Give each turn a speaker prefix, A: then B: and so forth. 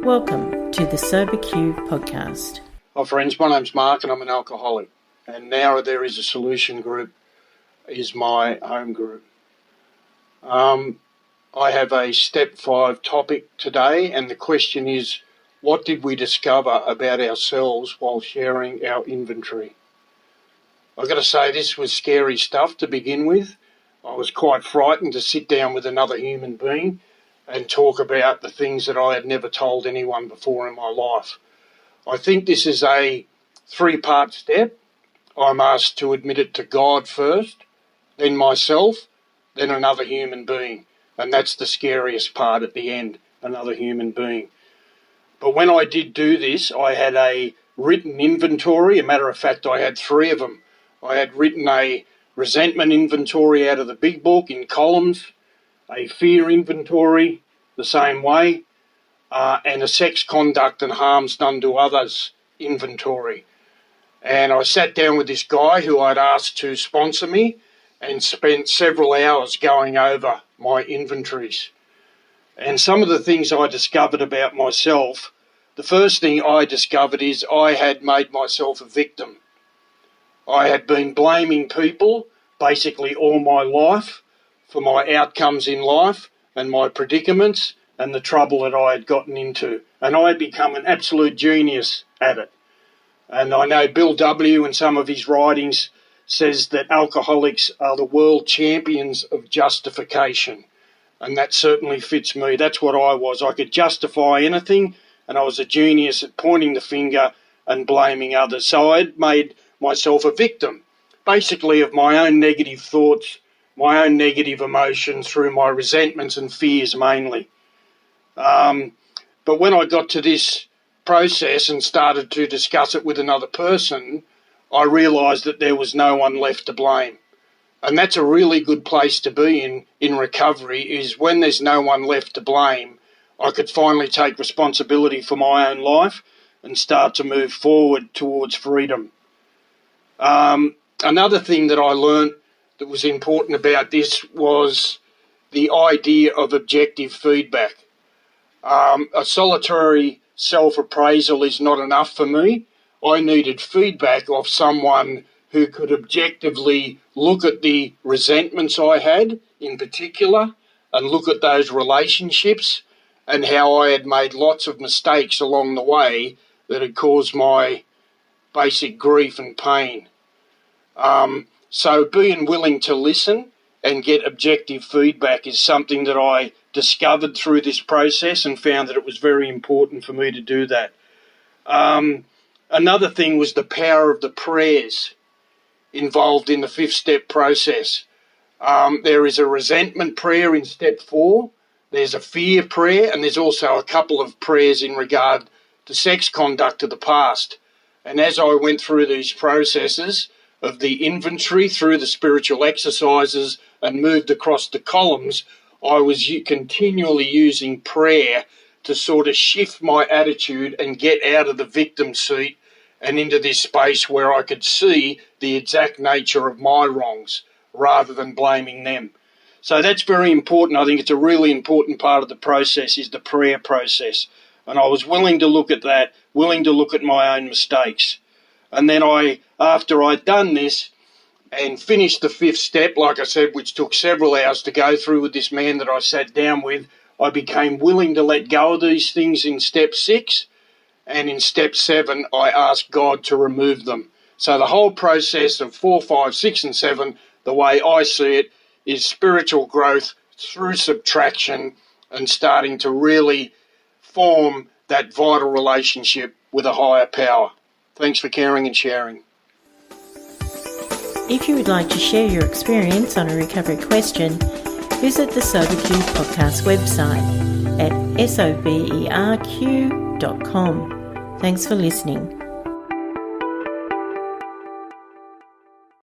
A: Welcome to the SoberQ podcast.
B: Hi friends, my name's Mark and I'm an alcoholic. And Now There Is a Solution group is my home group. I have a step 5 topic today, and the question is, what did we discover about ourselves while sharing our inventory? I've got to say, this was scary stuff to begin with. I was quite frightened to sit down with another human being and talk about the things that I had never told anyone before in my life. I think this is a 3-part step. I'm asked to admit it to God first, then myself, then another human being. And that's the scariest part at the end, another human being. But when I did do this, I had a written inventory. A matter of fact, I had 3 of them. I had written a resentment inventory out of the big book in columns, a fear inventory the same way, and a sex conduct and harms done to others inventory. And I sat down with this guy who I'd asked to sponsor me and spent several hours going over my inventories. And some of the things I discovered about myself, the first thing I discovered is I had made myself a victim. I had been blaming people basically all my life for my outcomes in life and my predicaments and the trouble that I had gotten into. And I had become an absolute genius at it. And I know Bill W. in some of his writings says that alcoholics are the world champions of justification. And that certainly fits me. That's what I was. I could justify anything, and I was a genius at pointing the finger and blaming others. So I had made myself a victim, basically, of my own negative thoughts, my own negative emotions through my resentments and fears mainly. But when I got to this process and started to discuss it with another person, I realised that there was no one left to blame. And that's a really good place to be in recovery, is when there's no one left to blame, I could finally take responsibility for my own life and start to move forward towards freedom. Another thing that I learned that was important about this was the idea of objective feedback. A solitary self-appraisal is not enough for me. I needed feedback of someone who could objectively look at the resentments I had in particular and look at those relationships and how I had made lots of mistakes along the way that had caused my basic grief and pain. So being willing to listen and get objective feedback is something that I discovered through this process and found that it was very important for me to do that. Another thing was the power of the prayers involved in the 5th step process. There is a resentment prayer in step 4, there's a fear prayer, and there's also a couple of prayers in regard to sex conduct of the past. And as I went through these processes of the inventory through the spiritual exercises and moved across the columns, I was continually using prayer to sort of shift my attitude and get out of the victim seat and into this space where I could see the exact nature of my wrongs rather than blaming them. So that's very important. I think it's a really important part of the process is the prayer process. And I was willing to look at that, willing to look at my own mistakes. And then after I'd done this and finished the 5th step, like I said, which took several hours to go through with this man that I sat down with, I became willing to let go of these things in step 6. And in step 7, I asked God to remove them. So the whole process of 4, 5, 6, and 7, the way I see it, is spiritual growth through subtraction and starting to really form that vital relationship with a higher power. Thanks for caring and sharing.
A: If you would like to share your experience on a recovery question, visit the SoberQ podcast website at soberq.com. Thanks for listening.